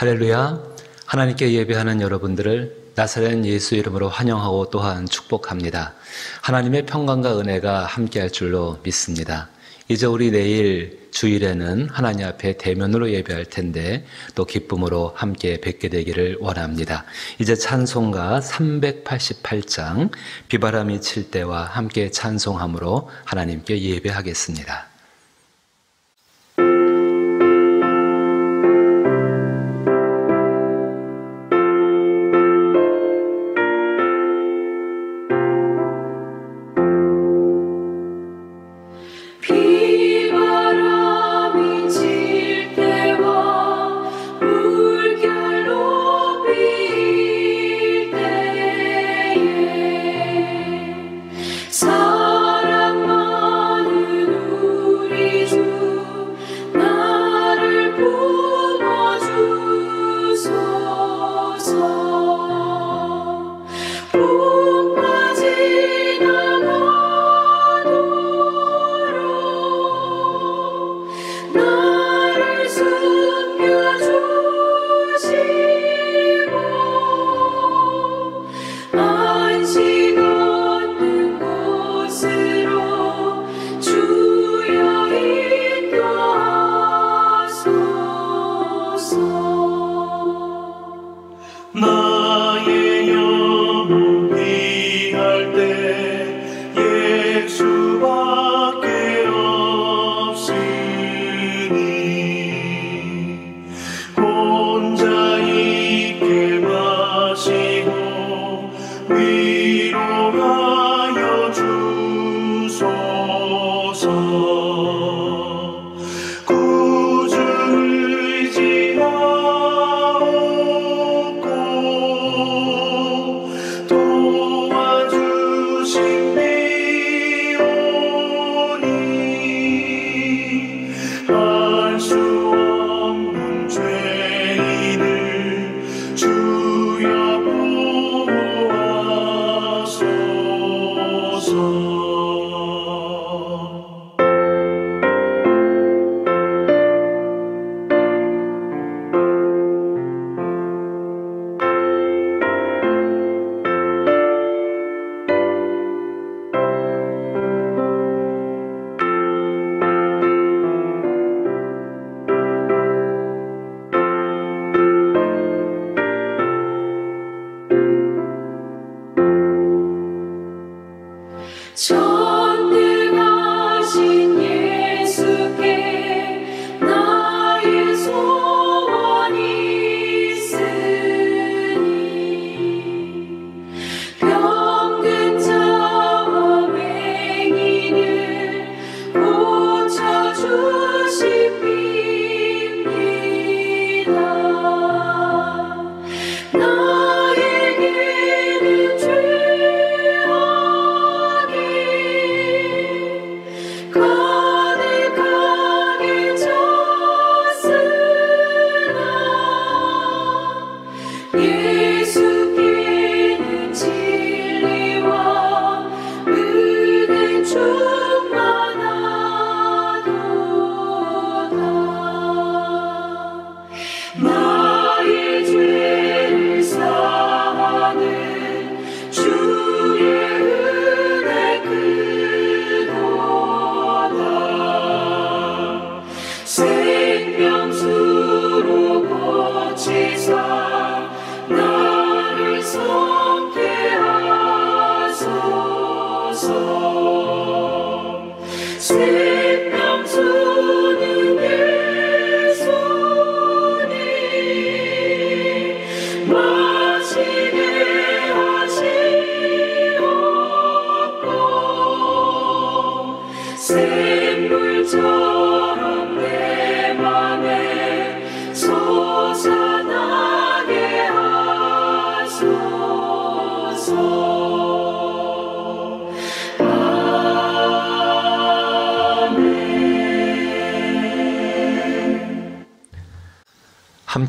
할렐루야. 하나님께 예배하는 여러분들을 나사렛 예수 이름으로 환영하고 또한 축복합니다. 하나님의 평강과 은혜가 함께할 줄로 믿습니다. 이제 우리 내일 주일에는 하나님 앞에 대면으로 예배할 텐데 또 기쁨으로 함께 뵙게 되기를 원합니다. 이제 찬송가 388장 비바람이 칠 때와 함께 찬송함으로 하나님께 예배하겠습니다.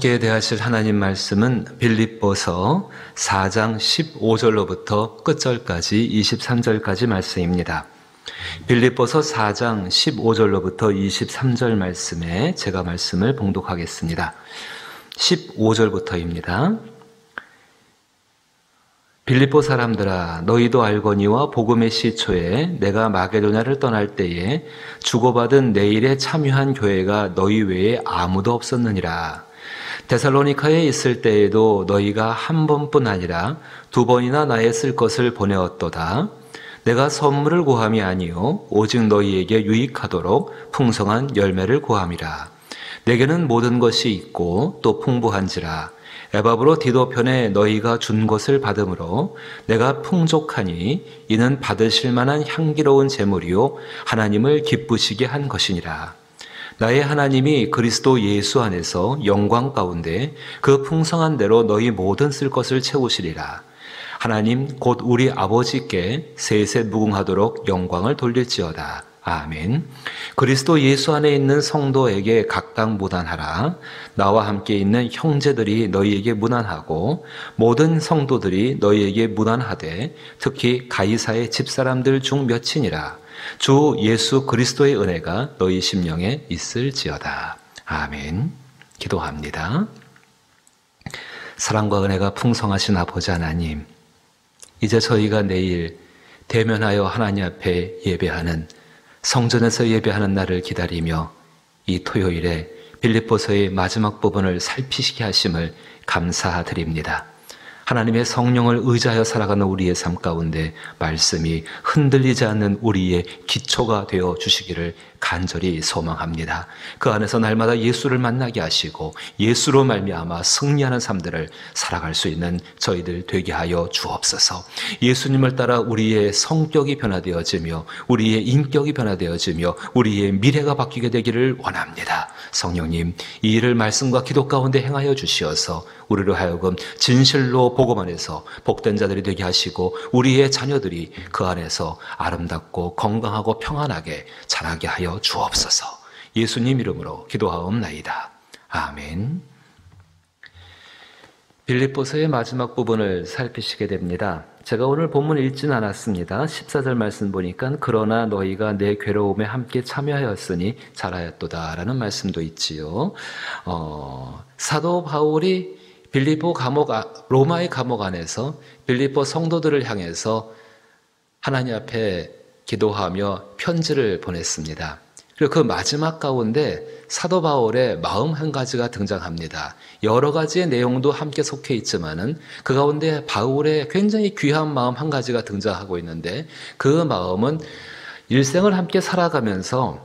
함께 대하실 하나님 말씀은 빌립보서 4장 15절로부터 끝절까지 23절까지 말씀입니다. 빌립보서 4장 15절로부터 23절 말씀에 제가 말씀을 봉독하겠습니다. 15절부터입니다. 빌립보 사람들아 너희도 알거니와 복음의 시초에 내가 마게도냐를 떠날 때에 주고받은 내 일에 참여한 교회가 너희 외에 아무도 없었느니라. 데살로니카에 있을 때에도 너희가 한 번뿐 아니라 두 번이나 나의 쓸 것을 보내었도다. 내가 선물을 구함이 아니요 오직 너희에게 유익하도록 풍성한 열매를 구함이라. 내게는 모든 것이 있고 또 풍부한지라. 에바브로 디도 편에 너희가 준 것을 받음으로 내가 풍족하니 이는 받으실 만한 향기로운 제물이요 하나님을 기쁘시게 한 것이니라. 나의 하나님이 그리스도 예수 안에서 영광 가운데 그 풍성한 대로 너희 모든 쓸 것을 채우시리라. 하나님 곧 우리 아버지께 세세 무궁하도록 영광을 돌릴지어다. 아멘. 그리스도 예수 안에 있는 성도에게 각각 무난하라. 나와 함께 있는 형제들이 너희에게 무난하고 모든 성도들이 너희에게 무난하되 특히 가이사의 집사람들 중 몇이니라. 주 예수 그리스도의 은혜가 너희 심령에 있을지어다. 아멘. 기도합니다. 사랑과 은혜가 풍성하신 아버지 하나님, 이제 저희가 내일 대면하여 하나님 앞에 예배하는 성전에서 예배하는 날을 기다리며 이 토요일에 빌립보서의 마지막 부분을 살피시게 하심을 감사드립니다. 하나님의 성령을 의지하여 살아가는 우리의 삶 가운데 말씀이 흔들리지 않는 우리의 기초가 되어 주시기를 간절히 소망합니다. 그 안에서 날마다 예수를 만나게 하시고 예수로 말미암아 승리하는 삶들을 살아갈 수 있는 저희들 되게 하여 주옵소서. 예수님을 따라 우리의 성격이 변화되어지며 우리의 인격이 변화되어지며 우리의 미래가 바뀌게 되기를 원합니다. 성령님, 이 일을 말씀과 기도 가운데 행하여 주시어서 우리로 하여금 진실로 복음 안에서 복된 자들이 되게 하시고 우리의 자녀들이 그 안에서 아름답고 건강하고 평안하게 자라게 하여 주옵소서. 예수님 이름으로 기도하옵나이다. 아멘. 빌립보서의 마지막 부분을 살피시게 됩니다. 제가 오늘 본문 읽지는 않았습니다. 14절 말씀 보니까 그러나 너희가 내 괴로움에 함께 참여하였으니 잘하였도다 라는 말씀도 있지요. 사도 바울이 빌립보 감옥, 로마의 감옥 안에서 빌립보 성도들을 향해서 하나님 앞에 기도하며 편지를 보냈습니다. 그리고 그 마지막 가운데 사도 바울의 마음 한 가지가 등장합니다. 여러 가지의 내용도 함께 속해 있지만은 그 가운데 바울의 굉장히 귀한 마음 한 가지가 등장하고 있는데 그 마음은 일생을 함께 살아가면서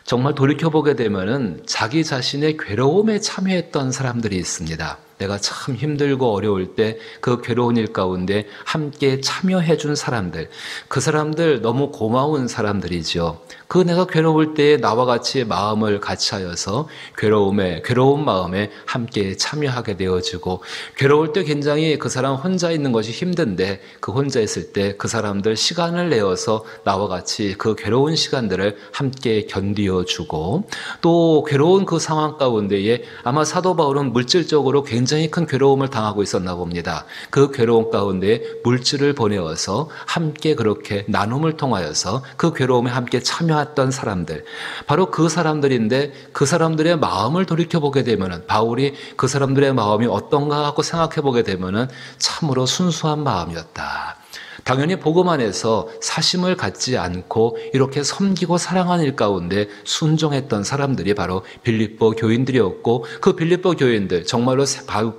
정말 돌이켜보게 되면은 자기 자신의 괴로움에 참여했던 사람들이 있습니다. 내가 참 힘들고 어려울 때 그 괴로운 일 가운데 함께 참여해 준 사람들, 그 사람들 너무 고마운 사람들이죠. 그 내가 괴로울 때에 나와 같이 마음을 같이 하여서 괴로운 마음에 함께 참여하게 되어지고, 괴로울 때 굉장히 그 사람 혼자 있는 것이 힘든데 그 혼자 있을 때 그 사람들 시간을 내어서 나와 같이 그 괴로운 시간들을 함께 견디어 주고, 또 괴로운 그 상황 가운데에 아마 사도 바울은 물질적으로 굉장히 큰 괴로움을 당하고 있었나 봅니다. 그 괴로움 가운데 물질을 보내어서 함께 그렇게 나눔을 통하여서 그 괴로움에 함께 참여했던 사람들, 바로 그 사람들인데 그 사람들의 마음을 돌이켜보게 되면은, 바울이 그 사람들의 마음이 어떤가 하고 생각해보게 되면은 참으로 순수한 마음이었다. 당연히 복음 안에서 사심을 갖지 않고 이렇게 섬기고 사랑하는 일 가운데 순종했던 사람들이 바로 빌립보 교인들이었고, 그 빌립보 교인들 정말로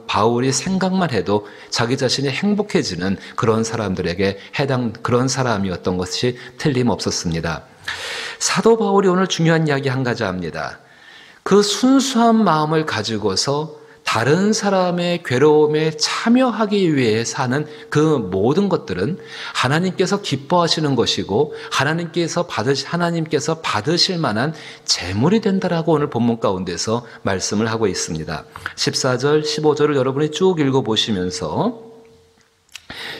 바울이 생각만 해도 자기 자신이 행복해지는 그런 사람들에게 해당 그런 사람이었던 것이 틀림없었습니다. 사도 바울이 오늘 중요한 이야기 한 가지 합니다. 그 순수한 마음을 가지고서 다른 사람의 괴로움에 참여하기 위해 사는 그 모든 것들은 하나님께서 기뻐하시는 것이고 하나님께서 받으실 만한 재물이 된다라고 오늘 본문 가운데서 말씀을 하고 있습니다. 14절, 15절을 여러분이 쭉 읽어보시면서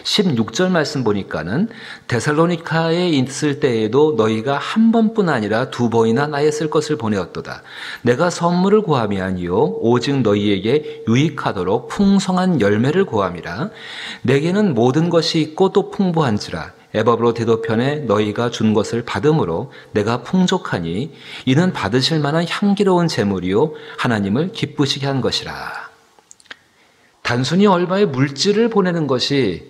16절 말씀 보니까는 데살로니카에 있을 때에도 너희가 한 번뿐 아니라 두 번이나 나의 쓸 것을 보내었도다. 내가 선물을 구함이 아니요 오직 너희에게 유익하도록 풍성한 열매를 구함이라. 내게는 모든 것이 있고 또 풍부한지라. 에바브로 디도편에 너희가 준 것을 받음으로 내가 풍족하니 이는 받으실 만한 향기로운 제물이요 하나님을 기쁘시게 한 것이라. 단순히 얼마의 물질을 보내는 것이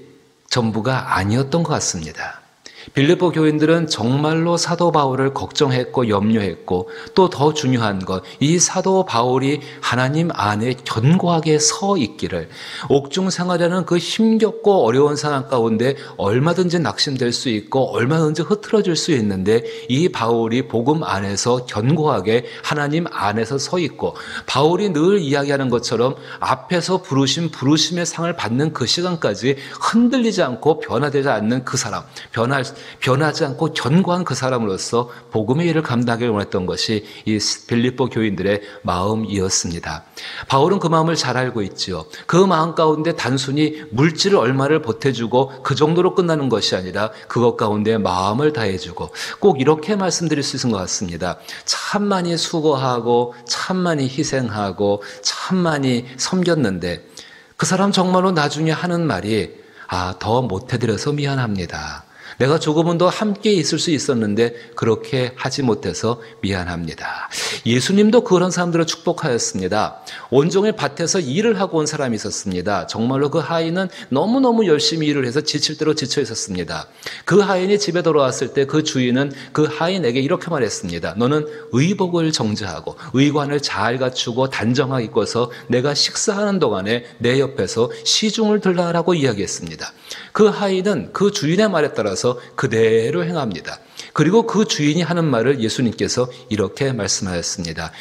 전부가 아니었던 것 같습니다. 빌립보 교인들은 정말로 사도 바울을 걱정했고 염려했고, 또 더 중요한 것, 이 사도 바울이 하나님 안에 견고하게 서 있기를, 옥중 생활이라는 그 힘겹고 어려운 상황 가운데 얼마든지 낙심될 수 있고 얼마든지 흐트러질 수 있는데, 이 바울이 복음 안에서 견고하게 하나님 안에서 서 있고, 바울이 늘 이야기하는 것처럼 앞에서 부르심의 상을 받는 그 시간까지 흔들리지 않고 변화되지 않는 그 사람, 변하지 않고 견고한 그 사람으로서 복음의 일을 감당하기를 원했던 것이 이 빌립보 교인들의 마음이었습니다. 바울은 그 마음을 잘 알고 있죠. 그 마음 가운데 단순히 물질을 얼마를 보태주고 그 정도로 끝나는 것이 아니라 그것 가운데 마음을 다해주고, 꼭 이렇게 말씀드릴 수 있는 것 같습니다. 참 많이 수고하고 참 많이 희생하고 참 많이 섬겼는데 그 사람 정말로 나중에 하는 말이, 더 못해드려서 미안합니다. 내가 조금은 더 함께 있을 수 있었는데 그렇게 하지 못해서 미안합니다. 예수님도 그런 사람들을 축복하였습니다. 온종일 밭에서 일을 하고 온 사람이 있었습니다. 정말로 그 하인은 너무너무 열심히 일을 해서 지칠 대로 지쳐 있었습니다. 그 하인이 집에 돌아왔을 때 그 주인은 그 하인에게 이렇게 말했습니다. 너는 의복을 정제하고 의관을 잘 갖추고 단정하게 입고서 내가 식사하는 동안에 내 옆에서 시중을 들라라고 이야기했습니다. 그 하인은 그 주인의 말에 따라서 그대로 행합니다. 그리고 그 주인이 하는 말을 예수님께서 이렇게 말씀하였습니다.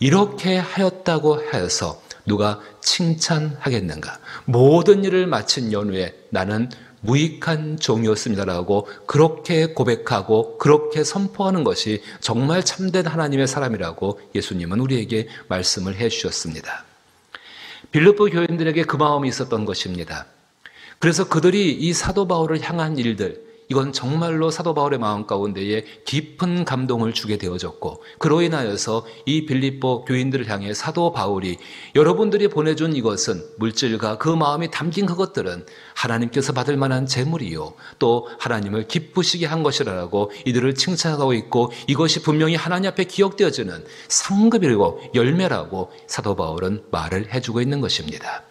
이렇게 하였다고 하여서 누가 칭찬하겠는가? 모든 일을 마친 연후에 나는 무익한 종이었습니다라고 그렇게 고백하고 그렇게 선포하는 것이 정말 참된 하나님의 사람이라고 예수님은 우리에게 말씀을 해 주셨습니다. 빌립보 교인들에게 그 마음이 있었던 것입니다. 그래서 그들이 이 사도 바울을 향한 일들, 이건 정말로 사도 바울의 마음 가운데에 깊은 감동을 주게 되어졌고, 그로 인하여서 이 빌립보 교인들을 향해 사도 바울이 여러분들이 보내준 이것은, 물질과 그 마음이 담긴 그것들은 하나님께서 받을 만한 재물이요, 또 하나님을 기쁘시게 한 것이라고 이들을 칭찬하고 있고, 이것이 분명히 하나님 앞에 기억되어지는 상급이고 열매라고 사도 바울은 말을 해주고 있는 것입니다.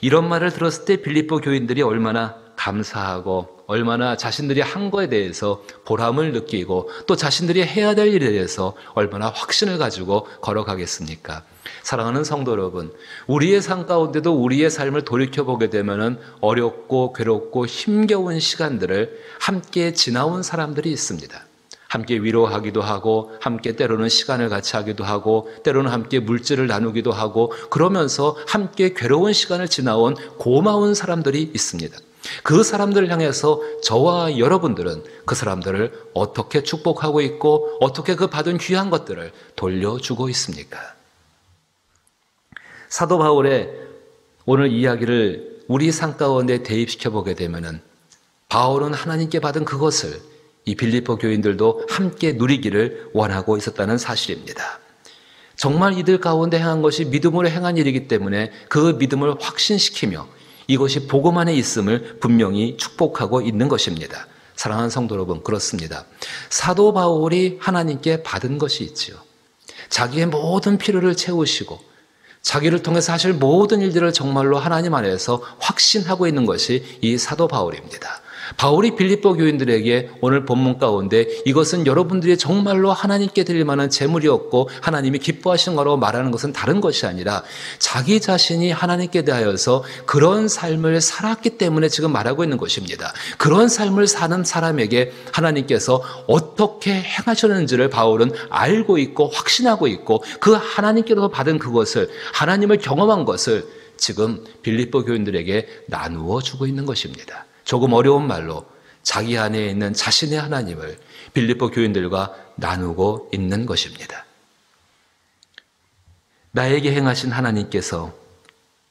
이런 말을 들었을 때 빌립보 교인들이 얼마나 감사하고 얼마나 자신들이 한 거에 대해서 보람을 느끼고 또 자신들이 해야 될 일에 대해서 얼마나 확신을 가지고 걸어가겠습니까? 사랑하는 성도 여러분, 우리의 삶 가운데도 우리의 삶을 돌이켜보게 되면 어렵고 괴롭고 힘겨운 시간들을 함께 지나온 사람들이 있습니다. 함께 위로하기도 하고, 함께 때로는 시간을 같이 하기도 하고, 때로는 함께 물질을 나누기도 하고, 그러면서 함께 괴로운 시간을 지나온 고마운 사람들이 있습니다. 그 사람들을 향해서 저와 여러분들은 그 사람들을 어떻게 축복하고 있고, 어떻게 그 받은 귀한 것들을 돌려주고 있습니까? 사도 바울의 오늘 이야기를 우리 삶 가운데 대입시켜 보게 되면은, 바울은 하나님께 받은 그것을 이 빌립보 교인들도 함께 누리기를 원하고 있었다는 사실입니다. 정말 이들 가운데 행한 것이 믿음으로 행한 일이기 때문에 그 믿음을 확신시키며 이것이 복음 안에 있음을 분명히 축복하고 있는 것입니다. 사랑하는 성도 여러분, 그렇습니다. 사도 바울이 하나님께 받은 것이 있지요. 자기의 모든 필요를 채우시고 자기를 통해서 하실 모든 일들을 정말로 하나님 안에서 확신하고 있는 것이 이 사도 바울입니다. 바울이 빌립보 교인들에게 오늘 본문 가운데 이것은 여러분들이 정말로 하나님께 드릴 만한 재물이었고 하나님이 기뻐하시는 거라고 말하는 것은 다른 것이 아니라 자기 자신이 하나님께 대하여서 그런 삶을 살았기 때문에 지금 말하고 있는 것입니다. 그런 삶을 사는 사람에게 하나님께서 어떻게 행하셨는지를 바울은 알고 있고 확신하고 있고, 그 하나님께로서 받은 그것을, 하나님을 경험한 것을 지금 빌립보 교인들에게 나누어 주고 있는 것입니다. 조금 어려운 말로 자기 안에 있는 자신의 하나님을 빌립보 교인들과 나누고 있는 것입니다. 나에게 행하신 하나님께서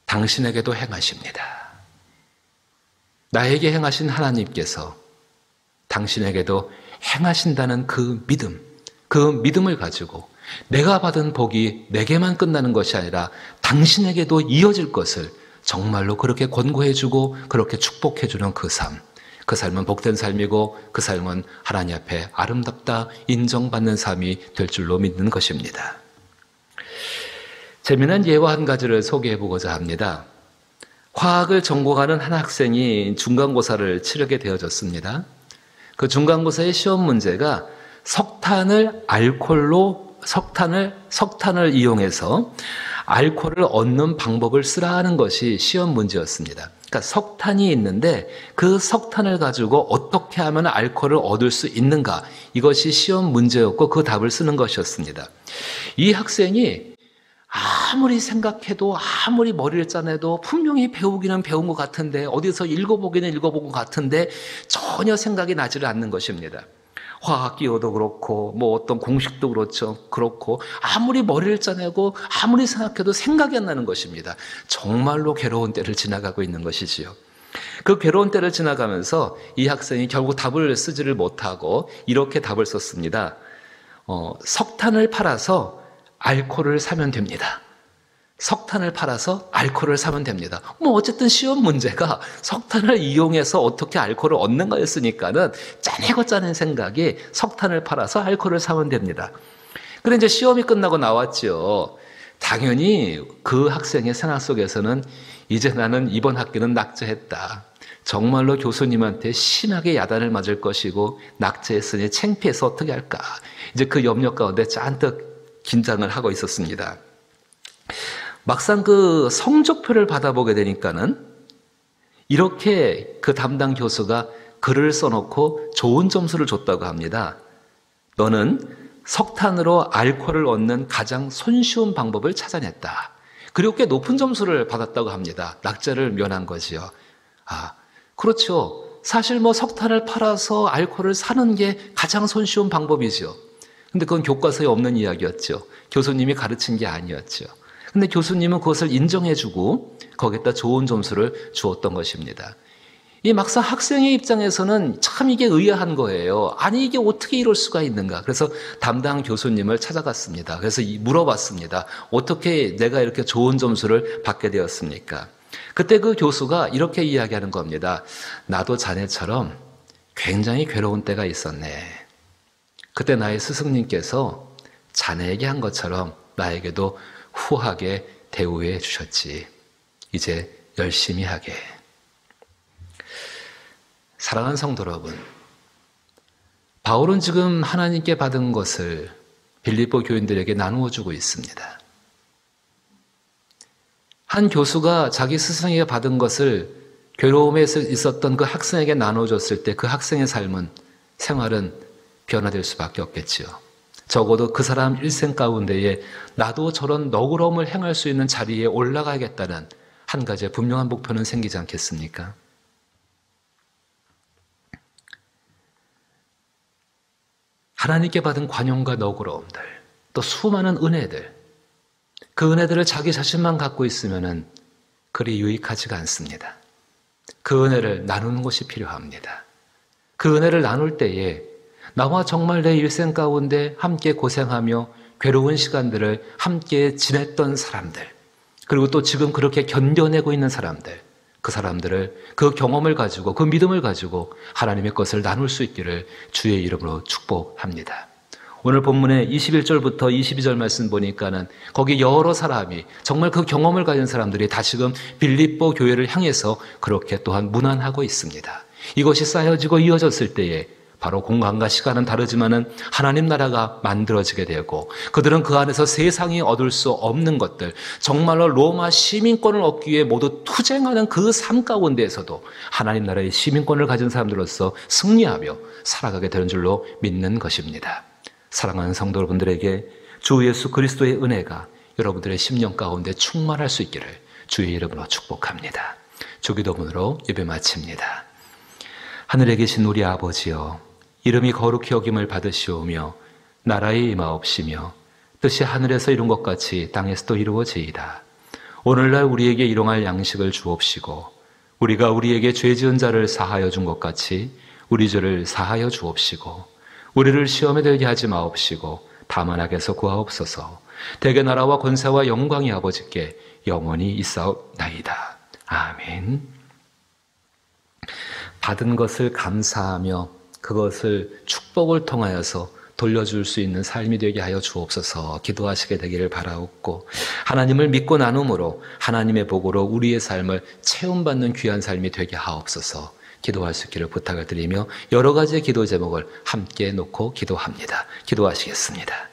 당신에게도 행하십니다. 나에게 행하신 하나님께서 당신에게도 행하신다는 그 믿음을 가지고 내가 받은 복이 내게만 끝나는 것이 아니라 당신에게도 이어질 것을 정말로 그렇게 권고해주고 그렇게 축복해주는 그 삶은 복된 삶이고 그 삶은 하나님 앞에 아름답다 인정받는 삶이 될 줄로 믿는 것입니다. 재미난 예화 한 가지를 소개해보고자 합니다. 화학을 전공하는 한 학생이 중간고사를 치르게 되어졌습니다. 그 중간고사의 시험 문제가 석탄을 이용해서 알코올을 얻는 방법을 쓰라 하는 것이 시험 문제였습니다. 그러니까 석탄이 있는데 그 석탄을 가지고 어떻게 하면 알코올을 얻을 수 있는가, 이것이 시험 문제였고 그 답을 쓰는 것이었습니다. 이 학생이 아무리 생각해도, 아무리 머리를 짜내도 분명히 배우기는 배운 것 같은데, 어디서 읽어보기는 읽어본 것 같은데 전혀 생각이 나지를 않는 것입니다. 화학기호도 그렇고 어떤 공식도 그렇고 아무리 머리를 짜내고 아무리 생각해도 생각이 안 나는 것입니다. 정말로 괴로운 때를 지나가고 있는 것이지요. 그 괴로운 때를 지나가면서 이 학생이 결국 답을 쓰지를 못하고 이렇게 답을 썼습니다. 석탄을 팔아서 알코올을 사면 됩니다. 석탄을 팔아서 알코올을 사면 됩니다. 어쨌든 시험 문제가 석탄을 이용해서 어떻게 알코올을 얻는가였으니까는 짜내고 짜낸 생각이 석탄을 팔아서 알코올을 사면 됩니다. 그런데 이제 시험이 끝나고 나왔죠. 당연히 그 학생의 생각 속에서는 이제 나는 이번 학기는 낙제했다. 정말로 교수님한테 심하게 야단을 맞을 것이고 낙제했으니 창피해서 어떻게 할까. 이제 그 염려 가운데 잔뜩 긴장을 하고 있었습니다. 막상 그 성적표를 받아보게 되니까는 이렇게 그 담당 교수가 글을 써놓고 좋은 점수를 줬다고 합니다. 너는 석탄으로 알코올을 얻는 가장 손쉬운 방법을 찾아냈다. 그리고 꽤 높은 점수를 받았다고 합니다. 낙제를 면한 거지요. 그렇죠. 사실 석탄을 팔아서 알코올을 사는 게 가장 손쉬운 방법이죠. 근데 그건 교과서에 없는 이야기였죠. 교수님이 가르친 게 아니었죠. 근데 교수님은 그것을 인정해주고 거기에다 좋은 점수를 주었던 것입니다. 이 막상 학생의 입장에서는 참 이게 의아한 거예요. 아니 이게 어떻게 이럴 수가 있는가. 그래서 담당 교수님을 찾아갔습니다. 그래서 물어봤습니다. 어떻게 내가 이렇게 좋은 점수를 받게 되었습니까? 그때 그 교수가 이렇게 이야기하는 겁니다. 나도 자네처럼 굉장히 괴로운 때가 있었네. 그때 나의 스승님께서 자네에게 한 것처럼 나에게도 후하게 대우해 주셨지. 이제 열심히 하게. 사랑하는 성도 여러분, 바울은 지금 하나님께 받은 것을 빌립보 교인들에게 나누어 주고 있습니다. 한 교수가 자기 스승에게 받은 것을 괴로움에 있었던 그 학생에게 나눠줬을 때 그 학생의 생활은 변화될 수밖에 없겠지요. 적어도 그 사람 일생 가운데에 나도 저런 너그러움을 행할 수 있는 자리에 올라가야겠다는 한 가지의 분명한 목표는 생기지 않겠습니까? 하나님께 받은 관용과 너그러움들, 또 수많은 은혜들, 그 은혜들을 자기 자신만 갖고 있으면 그리 유익하지가 않습니다. 그 은혜를 나누는 것이 필요합니다. 그 은혜를 나눌 때에 나와 정말 내 일생 가운데 함께 고생하며 괴로운 시간들을 함께 지냈던 사람들, 그리고 또 지금 그렇게 견뎌내고 있는 사람들, 그 사람들을 그 경험을 가지고 그 믿음을 가지고 하나님의 것을 나눌 수 있기를 주의 이름으로 축복합니다. 오늘 본문의 21절부터 22절 말씀 보니까는 거기 여러 사람이 정말 그 경험을 가진 사람들이 다시금 빌립보 교회를 향해서 그렇게 또한 문안하고 있습니다. 이것이 쌓여지고 이어졌을 때에 바로 공간과 시간은 다르지만은 하나님 나라가 만들어지게 되고 그들은 그 안에서 세상이 얻을 수 없는 것들, 정말로 로마 시민권을 얻기 위해 모두 투쟁하는 그 삶 가운데에서도 하나님 나라의 시민권을 가진 사람들로서 승리하며 살아가게 되는 줄로 믿는 것입니다. 사랑하는 성도 여러분들에게 주 예수 그리스도의 은혜가 여러분들의 심령 가운데 충만할 수 있기를 주의 이름으로 축복합니다. 주기도문으로 예배 마칩니다. 하늘에 계신 우리 아버지여, 이름이 거룩히 여김을 받으시오며 나라에 임하옵시며 뜻이 하늘에서 이룬 것 같이 땅에서도 이루어지이다. 오늘날 우리에게 일용할 양식을 주옵시고 우리가 우리에게 죄 지은 자를 사하여 준 것 같이 우리 죄를 사하여 주옵시고 우리를 시험에 들게 하지 마옵시고 다만 악에서 구하옵소서. 대개 나라와 권세와 영광이 아버지께 영원히 있사옵나이다. 아멘. 받은 것을 감사하며 그것을 축복을 통하여서 돌려줄 수 있는 삶이 되게 하여 주옵소서 기도하시게 되기를 바라옵고, 하나님을 믿고 나눔으로 하나님의 복으로 우리의 삶을 체험받는 귀한 삶이 되게 하옵소서 기도할 수 있기를 부탁을 드리며 여러 가지의 기도 제목을 함께 놓고 기도합니다. 기도하시겠습니다.